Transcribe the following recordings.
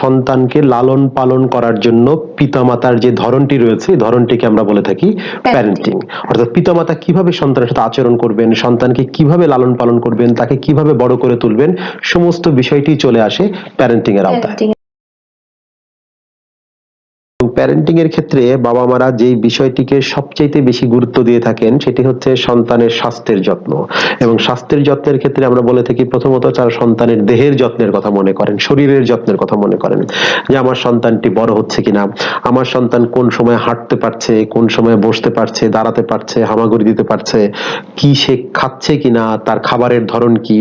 সন্তানকে লালন পালন করার জন্য পিতামাতার যে ধরনটি রয়েছে, এই ধরনটিকে আমরা বলে থাকি প্যারেন্টিং। অর্থাৎ পিতামাতা কিভাবে সন্তানের সাথে আচরণ করবেন, সন্তানকে কিভাবে লালন পালন করবেন, তাকে কিভাবে বড় করে তুলবেন, সমস্ত বিষয়টি চলে আসে প্যারেন্টিং এর আওতায়। প্যারেন্টিং এর ক্ষেত্রে বাবা মারা যেই বিষয়টিকে সবচাইতে বেশি গুরুত্ব দিয়ে থাকেন সেটি হচ্ছে সন্তানের স্বাস্থ্যের যত্ন। এবং স্বাস্থ্যের যত্নের ক্ষেত্রে আমরা বলে থাকি প্রথমত তারা সন্তানের দেহের যত্নের কথা মনে করেন, শরীরের যত্নের কথা মনে করেন, যে আমার সন্তানটি বড় হচ্ছে কিনা, আমার সন্তান কোন সময় হাঁটতে পারছে, কোন সময় বসতে পারছে, দাঁড়াতে পারছে, হামাগুড়ি দিতে পারছে, কি সে খাচ্ছে কিনা, তার খাবারের ধরন কি,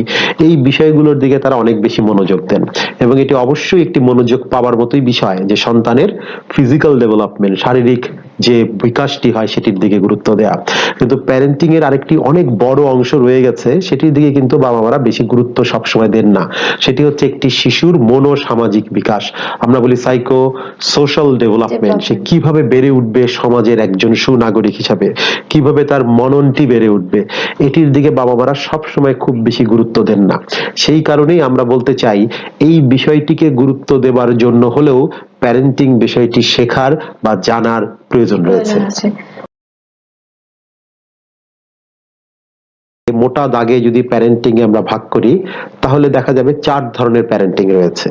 এই বিষয়গুলোর দিকে তারা অনেক বেশি মনোযোগ দেন। এবং এটি অবশ্যই একটি মনোযোগ পাওয়ার মতোই বিষয় যে সন্তানের ফিজিক্যাল ডেভেলপমেন্ট, শারীরিক যে বিকাশটি হয় সেটির দিকে গুরুত্ব দেয়া। কিন্তু প্যারেন্টিং এর আরেকটি অনেক বড় অংশ রয়ে গেছে, সেটির দিকে কিন্তু বাবা মারা বেশি গুরুত্ব সবসময় দেন না। সেটি হচ্ছে একটি শিশুর মনোসামাজিক বিকাশ, আমরা বলি সাইকো সোশ্যাল ডেভেলপমেন্ট। সে কিভাবে বেড়ে উঠবে সমাজের একজন সুনাগরিক হিসাবে, কিভাবে তার মননটি বেড়ে উঠবে, এটির দিকে বাবা মারা সবসময় খুব বেশি গুরুত্ব দেন না। সেই কারণেই আমরা বলতে চাই এই বিষয়টিকে গুরুত্ব দেবার জন্য হলেও প্যারেন্টিং বিষয়টি শেখার বা জানার প্রয়োজন রয়েছে। মোটা দাগে যদি প্যারেন্টিং এ আমরা ভাগ করি তাহলে দেখা যাবে 4 ধরনের প্যারেন্টিং রয়েছে।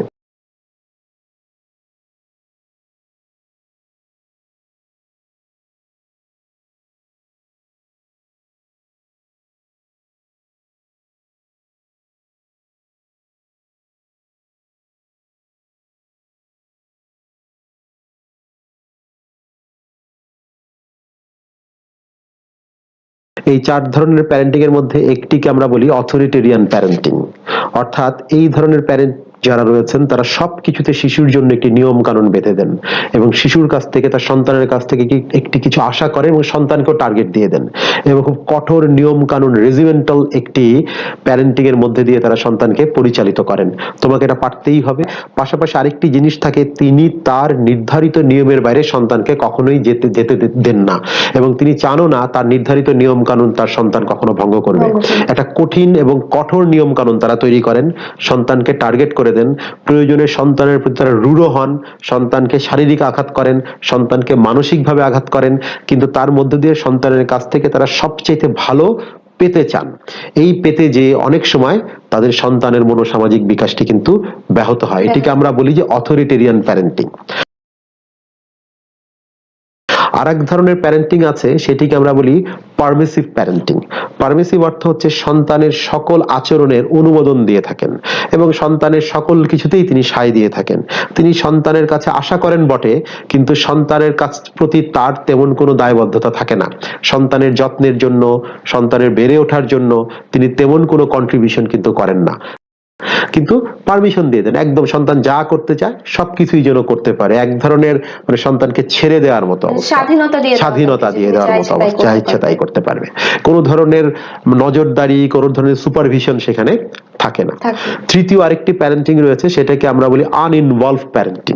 এই 4 ধরনের প্যারেন্টিং এর মধ্যে একটিকে আমরা বলি অথরিটেরিয়ান প্যারেন্টিং। অর্থাৎ এই ধরনের প্যারেন্ট যারা রয়েছেন তারা সবকিছুতে শিশুর জন্য একটি নিয়ম কানুন বেঁধে দেন এবং শিশুর কাছ থেকে, তার সন্তানের কাছ থেকে একটি কিছু আশা করেন এবং সন্তানকেও টার্গেট দিয়ে দেন এবং খুব কঠোর নিয়ম কানুন, রেজিমেন্টাল একটি প্যারেন্টিং এর মধ্যে দিয়ে তারা সন্তানকে পরিচালিত করেন। তোমাকে এটা পারতেই হবে। পাশাপাশি আরেকটি জিনিস থাকে, তিনি তার নির্ধারিত নিয়মের বাইরে সন্তানকে কখনোই যেতে দেন না এবং তিনি চানও না তার নির্ধারিত নিয়ম কানুন তার সন্তান কখনো ভঙ্গ করবে। একটা কঠিন এবং কঠোর নিয়ম কানুন তারা তৈরি করেন, সন্তানকে টার্গেট করে দেন, প্রয়োজনে সন্তানের প্রতি তারা রূঢ় হন, সন্তানকে শারীরিক আঘাত করেন, সন্তানকে মানসিকভাবে আঘাত করেন, কিন্তু তার মধ্য দিয়ে সন্তানের কাছ থেকে তারা সবচেয়ে ভালো পেতে চান। এই পেতে যে অনেক সময় তাদের সন্তানের মনোসামাজিক বিকাশটি কিন্তু ব্যাহত হয়। এটিকে আমরা বলি যে অথরিটেরিয়ান প্যারেন্টিং। আর এক ধরনের প্যারেন্টিং আছে, সেটিকে আমরা বলি পারমিসিভ প্যারেন্টিং। পারমিসিভ অর্থ হচ্ছে সন্তানের সকল আচরণের অনুমোদন দিয়ে থাকেন এবং সন্তানের সকল কিছুতেই তিনি সায় দিয়ে থাকেন। তিনি সন্তানের কাছে আশা করেন বটে, কিন্তু সন্তানের কাছ প্রতি তার তেমন কোনো দায়বদ্ধতা থাকে না। সন্তানের যত্নের জন্য, সন্তানের বেড়ে ওঠার জন্য তিনি তেমন কোনো কন্ট্রিবিউশন কিন্তু করেন না, কিন্তু পারমিশন দিয়ে দেন, একদম সন্তান যা করতে চায় সবকিছুই যেন করতে পারে। এক ধরনের মানে সন্তানকে ছেড়ে দেওয়ার মতো অবস্থা, স্বাধীনতা দিয়ে দেওয়ার মতো অবস্থা, যা ইচ্ছা তাই করতে পারবে। কোনো ধরনের নজরদারি, কোনো ধরনের সুপারভিশন সেখানে থাকে না। তৃতীয় আরেকটি প্যারেন্টিং রয়েছে, সেটাকে আমরা বলি আনইনভলভ প্যারেন্টিং।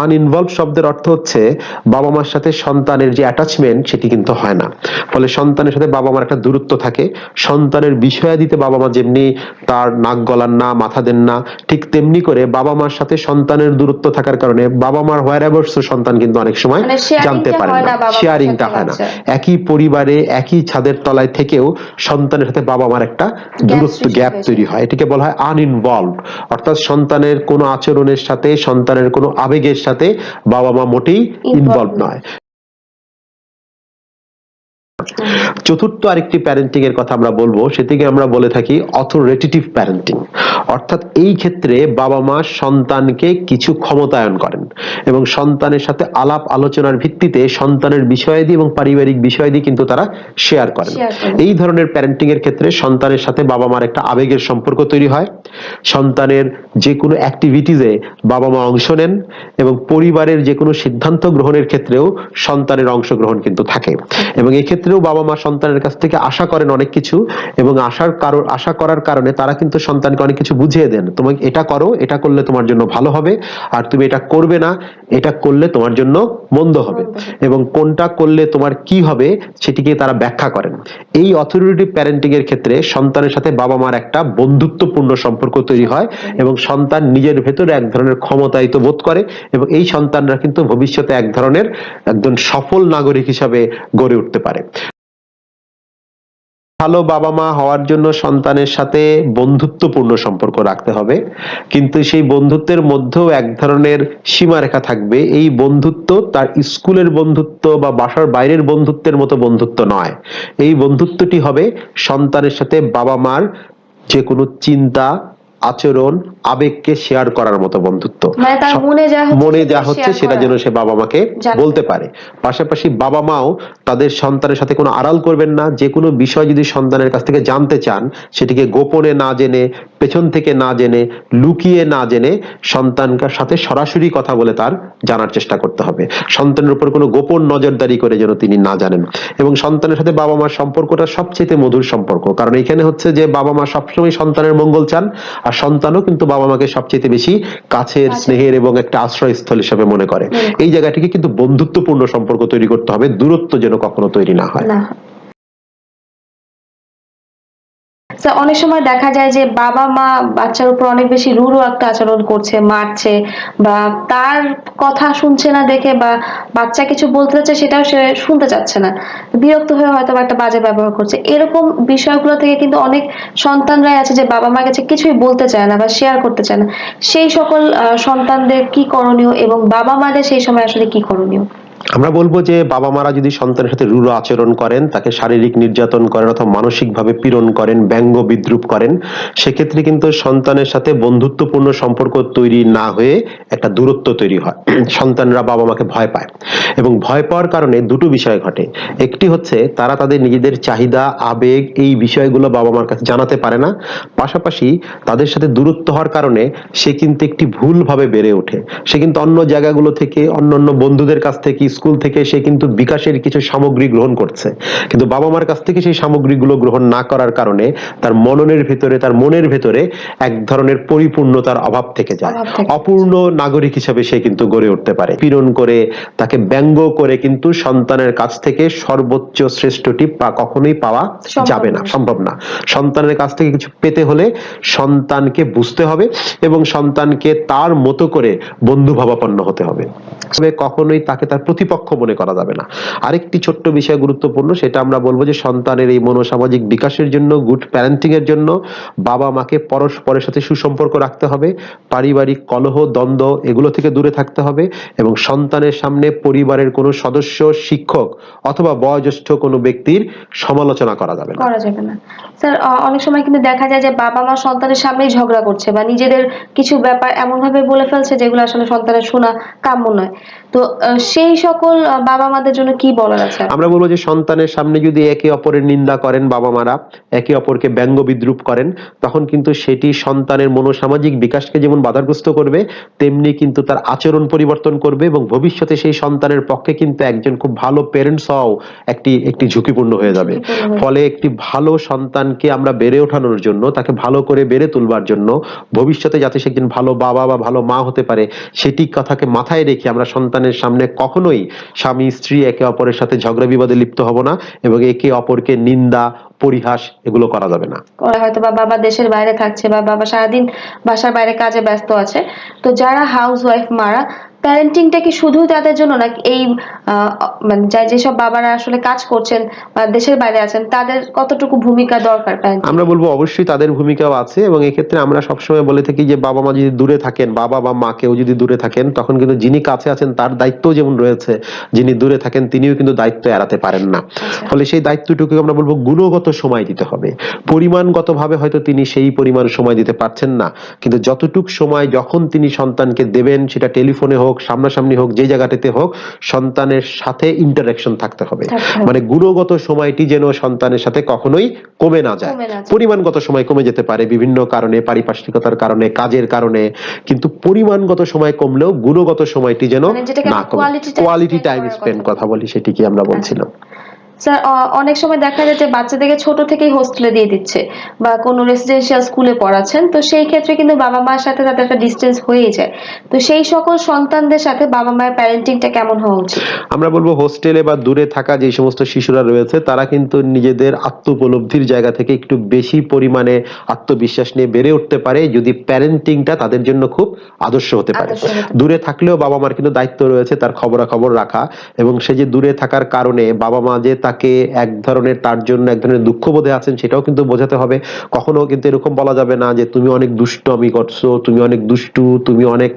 আনইনভলভ শব্দের অর্থ হচ্ছে বাবা মার সাথে সন্তানের যে অ্যাটাচমেন্ট সেটি কিন্তু হয় না, ফলে সন্তানের সাথে বাবা মার একটা দূরত্ব থাকে। সন্তানের বিষয়াদিতে বাবা মা যেমনি তার নাক গলান না, মাথা দেন না, ঠিক তেমনি করে বাবা মার সাথে সন্তানের দূরত্ব থাকার কারণে বাবা মার হোয়ারএভার্স সন্তান কিন্তু অনেক সময় জানতে পারে না, শেয়ারিংটা হয় না। একই পরিবারে একই ছাদের তলায় থেকেও সন্তানের সাথে বাবা মার একটা দূরত্ব, গ্যাপ তৈরি হয়। এটিকে বলা হয় আনইনভলভ, অর্থাৎ সন্তানের কোনো আচরণের সাথে, সন্তানের কোনো আবেগের সাথে বাবা মা মোটেই ইনভলভ নয়। চতুর্থ আরেকটি প্যারেন্টিং এর কথা আমরা বলবো, সেটিকে আমরা বলে থাকি অথরিটেটিভ প্যারেন্টিং। অর্থাৎ এই ক্ষেত্রে বাবা মা সন্তানকে কিছু ক্ষমতায়ন করেন এবং সন্তানের সাথে আলাপ আলোচনার ভিত্তিতে সন্তানের বিষয়াদি এবং পারিবারিক বিষয়াদি কিন্তু তারা শেয়ার করেন। এই ধরনের প্যারেন্টিং এর ক্ষেত্রে সন্তানের সাথে বাবা মার একটা আবেগের সম্পর্ক তৈরি হয়, সন্তানের যে কোনো অ্যাক্টিভিটিজে বাবা মা অংশ নেন এবং পরিবারের যে কোনো সিদ্ধান্ত গ্রহণের ক্ষেত্রেও সন্তানের অংশগ্রহণ কিন্তু থাকে এবং এই ক্ষেত্রেও বাবা মা সন্তানের কাছ থেকে আশা করেন অনেক কিছু, এবং আশা করার কারণে তারা কিন্তু সন্তানকে অনেক কিছু বুঝিয়ে দেন, তুমি এটা করো, এটা করলে তোমার জন্য ভালো হবে, আর তুমি এটা করবে না, এটা করলে তোমার জন্য মন্দ হবে, এবং কোনটা করলে তোমার কি হবে সেটিকে তারা ব্যাখ্যা করেন। এই অথরিটেটিভ প্যারেন্টিং এর ক্ষেত্রে সন্তানের সাথে বাবা মার একটা বন্ধুত্বপূর্ণ সম্পর্ক তৈরি হয়, এবং সন্তান নিজের ভেতরে এক ধরনের ক্ষমতায়িত বোধ করে, এবং এই সন্তানরা কিন্তু ভবিষ্যতে এক ধরনের একজন সফল নাগরিক হিসাবে গড়ে উঠতে পারে। ভালো বাবা মা হওয়ার জন্য সন্তানের সাথে বন্ধুত্বপূর্ণ সম্পর্ক রাখতে হবে, কিন্তু সেই বন্ধুত্বের মধ্যেও এক ধরনের সীমারেখা থাকবে। এই বন্ধুত্ব তার স্কুলের বন্ধুত্ব বা বাসার বাইরের বন্ধুত্বের মতো বন্ধুত্ব নয়। এই বন্ধুত্বটি হবে সন্তানের সাথে বাবা মার যে কোনো চিন্তা, আচরণ, আবেগকে শেয়ার করার মতো বন্ধুত্ব। মনে যা হচ্ছে সেটা যেন সে বাবা মাকে বলতে পারে। পাশাপাশি বাবা মাও তাদের সন্তানের সাথে কোনো আড়াল করবেন না। যে কোনো বিষয় যদি সন্তানের কাছ থেকে জানতে চান, সেটিকে গোপনে না জেনে, পেছন থেকে না জেনে, লুকিয়ে না জেনে সন্তানকার সাথে সরাসরি কথা বলে তার জানার চেষ্টা করতে হবে। সন্তানের উপর কোনো গোপন নজরদারি করে যেন তিনি না জানেন। এবং সন্তানের সাথে বাবা মার সম্পর্কটা সবচেয়ে মধুর সম্পর্ক, কারণ এখানে হচ্ছে যে বাবা মা সবসময় সন্তানের মঙ্গল চান, আর সন্তানও কিন্তু বাবা মাকে সবচেয়ে বেশি কাছের, স্নেহের এবং একটা আশ্রয়স্থল হিসেবে মনে করে। এই জায়গাটিকে কিন্তু বন্ধুত্বপূর্ণ সম্পর্ক তৈরি করতে হবে, দূরত্ব যেন কখনো তৈরি না হয়। অনেক সময় দেখা যায় যে বাবা মা বাচ্চার উপর অনেক বেশি রূঢ় একটা আচরণ করছে, মারছে, বা তার কথা শুনছে না দেখে, বা বাচ্চা কিছু বলতে চাচ্ছে সেটাও সে শুনতে চাচ্ছে না, বিরক্ত হয়ে হয়তো একটা বাজে ব্যবহার করছে। এরকম বিষয়গুলো থেকে কিন্তু অনেক সন্তানরাই আছে যে বাবা মার কাছে কিছুই বলতে চায় না বা শেয়ার করতে চায় না। সেই সকল সন্তানদের কি করণীয়, এবং বাবা মাদের সেই সময় আসলে কি করণীয়? আমরা বলবো যে বাবা মারা যদি সন্তানের সাথে রূঢ় আচরণ করেন, তাকে শারীরিক নির্যাতন করেন অথবা মানসিকভাবে পীড়ন করেন, ব্যঙ্গ বিদ্রুপ করেন, সেক্ষেত্রে কিন্তু সন্তানের সাথে বন্ধুত্বপূর্ণ সম্পর্ক তৈরি না হয়ে একটা দূরত্ব তৈরি হয়। সন্তানরা বাবা মাকে ভয় পায়, এবং ভয় পাওয়ার কারণে দুটো বিষয় ঘটে। একটি হচ্ছে তারা তাদের নিজেদের চাহিদা, আবেগ, এই বিষয়গুলো বাবা মার কাছে জানাতে পারে না। পাশাপাশি তাদের সাথে দূরত্ব হওয়ার কারণে সে কিন্তু একটি ভুলভাবে বেড়ে ওঠে। সে কিন্তু অন্য জায়গাগুলো থেকে, অন্যান্য বন্ধুদের কাছ থেকে, স্কুল থেকে সে কিন্তু বিকাশের কিছু সামগ্রী গ্রহণ করছে, কিন্তু বাবা মার কাছ থেকে সেই সামগ্রীগুলো গ্রহণ না করার কারণে তার মননের ভিতরে, তার মনের ভেতরে এক ধরনের পরিপূর্ণতার অভাব থেকে যায়। অপূর্ণ নাগরিক হিসেবে সে কিন্তু গড়ে উঠতে পারে। পীড়ন করে, তাকে ব্যঙ্গ করে কিন্তু সন্তানের কাছ থেকে সর্বোচ্চ শ্রেষ্ঠটি কখনোই পাওয়া যাবে না, সম্ভব না। সন্তানের কাছ থেকে কিছু পেতে হলে সন্তানকে বুঝতে হবে এবং সন্তানকে তার মতো করে বন্ধু ভাবাপন্ন হতে হবে। কখনোই তাকে তার প্রতিপক্ষ মনে করা যাবে না। আরেকটি ছোট্ট বিষয় গুরুত্বপূর্ণ, সেটা আমরা বলবো যে সন্তানের এই মনোসামাজিক বিকাশের জন্য, গুড প্যারেন্টিং এর জন্য বাবা মাকে পরস্পরের সাথে সুসম্পর্ক রাখতে হবে, পারিবারিক কলহ, দ্বন্দ্ব এগুলো থেকে দূরে থাকতে হবে, এবং সন্তানের সামনে পরিবারের কোনো সদস্য, শিক্ষক অথবা বয়োজ্যেষ্ঠ কোনো ব্যক্তির সমালোচনা করা যাবে না। স্যার, অনেক সময় কিন্তু দেখা যায় যে বাবা মা সন্তানের সামনেই ঝগড়া করছে, বা নিজেদের কিছু ব্যাপার এমন ভাবে বলে ফেলছে যেগুলো আসলে সন্তানের শোনা কাম্য নয়। তো সেই সকল বাবা মাদের জন্য কি বলার আছে? আমরা বলবো যে সন্তানের সামনে যদি একে অপরের নিন্দা করেন, বাবা মারা একে অপরকে ব্যঙ্গ বিদ্রুপ করেন, তখন কিন্তু সেটি সন্তানের মনোসামাজিক বিকাশকে যেমন বাধাগ্রস্ত করবে, তেমনি কিন্তু তার আচরণ পরিবর্তন করবে, এবং ভবিষ্যতে সেই সন্তানের পক্ষে কিন্তু একজন খুব ভালো প্যারেন্টস হওয়াও একটি ঝুঁকিপূর্ণ হয়ে যাবে। ফলে একটি ভালো সন্তানকে আমরা বেড়ে ওঠানোর জন্য, তাকে ভালো করে বেড়ে তুলবার জন্য, ভবিষ্যতে যাতে সে একজন ভালো বাবা বা ভালো মা হতে পারে, সেটি কথাকে মাথায় রেখে আমরা সন্তানের সামনে কখনোই স্বামী স্ত্রী একে অপরের সাথে ঝগড়া বিবাদে লিপ্ত হব না, এবং একে অপরকে নিন্দা, পরিহাস এগুলো করা যাবে না। হয়তো বা বাবা দেশের বাইরে থাকছে, বা বাবা সারাদিন বাসার বাইরে কাজে ব্যস্ত আছে, তো যারা হাউস ওয়াইফ মারা, প্যারেন্টিংটা কি শুধু তাদের জন্য, নাকি এই মানে যেসব বাবারা আসলে কাজ করছেন বা দেশের বাইরে আছেন, তাদের কতটুকু ভূমিকা দরকার? আমরা বলবো অবশ্যই তাদের ভূমিকাও আছে, এবং এক্ষেত্রে আমরা সবসময় বলে থাকি যে বাবা মা যদি দূরে থাকেন, বাবা বা মা কেউ যদি দূরে থাকেন, তখন কিন্তু যিনি কাছে আছেন তার দায়িত্ব যেমন রয়েছে, যিনি দূরে থাকেন তিনিও কিন্তু দায়িত্ব এড়াতে পারেন না। ফলে সেই দায়িত্বটুকু আমরা বলবো গুণগত সময় দিতে হবে। পরিমাণগত ভাবে হয়তো তিনি সেই পরিমাণ সময় দিতে পারছেন না, কিন্তু যতটুক সময় যখন তিনি সন্তানকে দেবেন, সেটা টেলিফোনে হোক, সামনাসামনি হোক, যে জায়গাটাতে হোক, সন্তানের সাথে ইন্টারাকশন থাকতে হবে। মানে গুণগত সময়টি যেন সন্তানের সাথে কখনোই কমে না যায়। পরিমাণগত সময় কমে যেতে পারে বিভিন্ন কারণে, পারিপার্শ্বিকতার কারণে, কাজের কারণে, কিন্তু পরিমাণগত সময় কমলেও গুণগত সময়টি যেন না কমে। কোয়ালিটি টাইম স্পেন্ড কথা বলি, সেটি কি আমরা বলছিলাম। স্যার অনেক সময় দেখা যায় যে বাচ্চাদেরকে ছোট থেকেই হোস্টেলে দিয়ে দিচ্ছে বা কোনো রেসিডেন্সিয়াল স্কুলে পড়াচ্ছেন, তো সেই ক্ষেত্রে কিন্তু বাবা মার সাথে তাদের একটা ডিস্টেন্স হয়ে যায়। তো সেই সকল সন্তানদের সাথে বাবা মায়ের প্যারেন্টিংটা কেমন হওয়া উচিত? আমরা বলবো হোস্টেলে বা দূরে থাকা যে সমস্ত শিশুরা রয়েছে তারা কিন্তু নিজেদের আত্ম উপলব্ধির জায়গা থেকে একটু বেশি পরিমাণে আত্মবিশ্বাস নিয়ে বেড়ে উঠতে পারে যদি প্যারেন্টিংটা তাদের জন্য খুব আদর্শ হতে পারে। আদর্শ হতে পারে। দূরে থাকলেও বাবা মার কিন্তু দায়িত্ব রয়েছে তার খবরাখবর রাখা, এবং সে যে দূরে থাকার কারণে বাবা মা যে তাকে এক ধরনের তার জন্য এক ধরনের দুঃখবোধে আছেন সেটাও কিন্তু বোঝাতে হবে। কখনো কিন্তু এরকম বলা যাবে না যে তুমি অনেক দুষ্টমি করছো, তুমি অনেক দুষ্টু, তুমি অনেক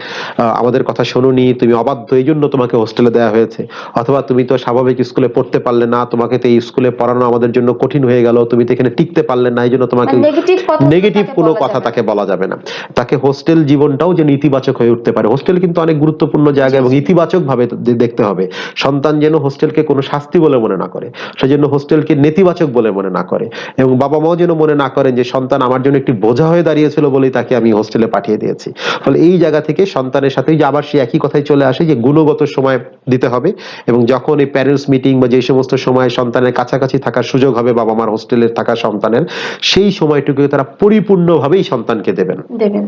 আমাদের কথা শোনোনি, তুমি অবাধ্য, এই জন্য তোমাকে হোস্টেলে দেওয়া হয়েছে, অথবা তুমি তো স্বাভাবিক স্কুলে পড়তে পারলে না, তোমাকে তো এই স্কুলে পড়ানো আমাদের জন্য কঠিন হয়ে গেল, তুমি তো এখানে টিকতে পারলে না, এই জন্য তোমাকে নেগেটিভ কথা নেগেটিভ কোনো কথা তাকে বলা যাবে না। তাকে হোস্টেল জীবনটাও যেন ইতিবাচক হয়ে উঠতে পারে। হোস্টেল কিন্তু অনেক গুরুত্বপূর্ণ জায়গা এবং ইতিবাচক ভাবে দেখতে হবে। সন্তান যেন হোস্টেলকে কোনো শাস্তি বলে মনে না করে, সেজন্য হোস্টেলকে নেতিবাচক বলে মনে না করে, এবং বাবা মাও যেন মনে না করেন যে সন্তান আমার জন্য একটি বোঝা হয়ে দাঁড়িয়েছিল বলেই তাকে আমি হোস্টেলে পাঠিয়ে দিয়েছি। ফলে এই জায়গা থেকে সন্তানের সাথে যে আবার সে একই কথাই চলে আসে যে গুণগত সময় দিতে হবে, এবং যখন এই প্যারেন্টস মিটিং বা যে সমস্ত সময় সন্তানের কাছাকাছি থাকার সুযোগ হবে বাবা মার হোস্টেলে থাকা সন্তানের, সেই সময়টুকু তারা পরিপূর্ণভাবেই সন্তানকে দেবেন। দেবেন।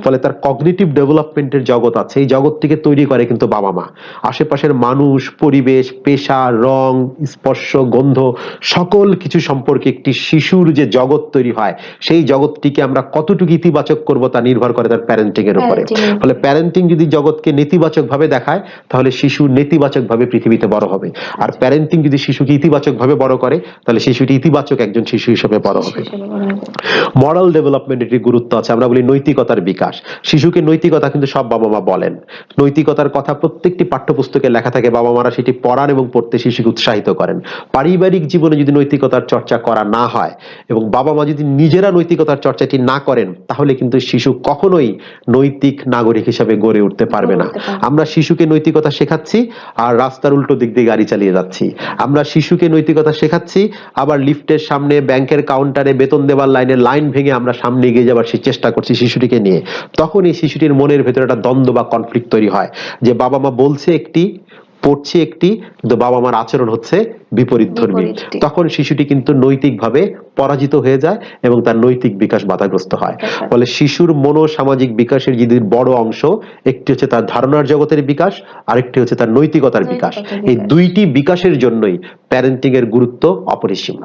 ফলে তার কগনিটিভ ডেভেলপমেন্টের জগৎ আছে, এই জগৎটিকে তৈরি করে কিন্তু বাবা মা। আশেপাশের মানুষ, পরিবেশ, পেশা, রং, স্পর্শ, গন্ধ সকল কিছু সম্পর্কে একটি শিশুর যে জগৎ তৈরি হয় সেই জগৎটিকে আমরা কতটুকু ইতিবাচক করব তা নির্ভর করে তার প্যারেন্টিং এর উপরে। ফলে প্যারেন্টিং যদি জগৎকে নেতিবাচক ভাবে দেখায় তাহলে শিশু নেতিবাচক ভাবে পৃথিবীতে বড় হবে, আর প্যারেন্টিং যদি শিশুকে ইতিবাচক ভাবে বড় করে তাহলে শিশুটি ইতিবাচক একজন শিশু হিসেবে বড় হবে। মরাল ডেভেলপমেন্টের গুরুত্ব আছে। আমরা বলি নৈতিকতার বিকাশ। শিশুকে নৈতিকতা কিন্তু সব বাবা মা বলেন, নৈতিকতার কথা প্রত্যেকটি পাঠ্যপুস্তকে লেখা থাকে, বাবা মারা সেটি পড়ান এবং পড়তে শিশুকে উৎসাহিত করেন। পারিবারিক জীবনে যদি নৈতিকতার চর্চা করা না হয় এবং বাবা মা যদি নিজেরা নৈতিকতার চর্চাটি না করেন তাহলে কিন্তু শিশু কখনোই নৈতিক নাগরিক হিসেবে গড়ে উঠতে পারবে না। আমরা শিশুকে নৈতিকতা শেখাচ্ছি আর রাস্তার উল্টো দিক দিয়ে গাড়ি চালিয়ে যাচ্ছি। আমরা শিশুকে নৈতিকতা শেখাচ্ছি আবার লিফটের সামনে, ব্যাংকের কাউন্টারে, বেতন দেওয়ার লাইনে লাইন ভেঙে আমরা সামনে এগিয়ে যাবার সেই চেষ্টা করছি শিশুটিকে নিয়ে। তখন এই শিশুটির মনের ভেতরে একটা দ্বন্দ্ব বা কনফ্লিক্ট তৈরি হয় যে বাবা মা বলছে একটি, পড়ছে একটি, কিন্তু বাবা মার আচরণ হচ্ছে বিপরীতধর্মী। তখন শিশুটি কিন্তু নৈতিকভাবে পরাজিত হয়ে যায় এবং তার নৈতিক বিকাশ বাধাগ্রস্ত হয়। ফলে শিশুর মনোসামাজিক বিকাশের যদি বড় অংশ, একটি হচ্ছে তার ধারণার জগতের বিকাশ, আরেকটি হচ্ছে তার নৈতিকতার বিকাশ। এই দুইটি বিকাশের জন্যই প্যারেন্টিং এর গুরুত্ব অপরিসীম।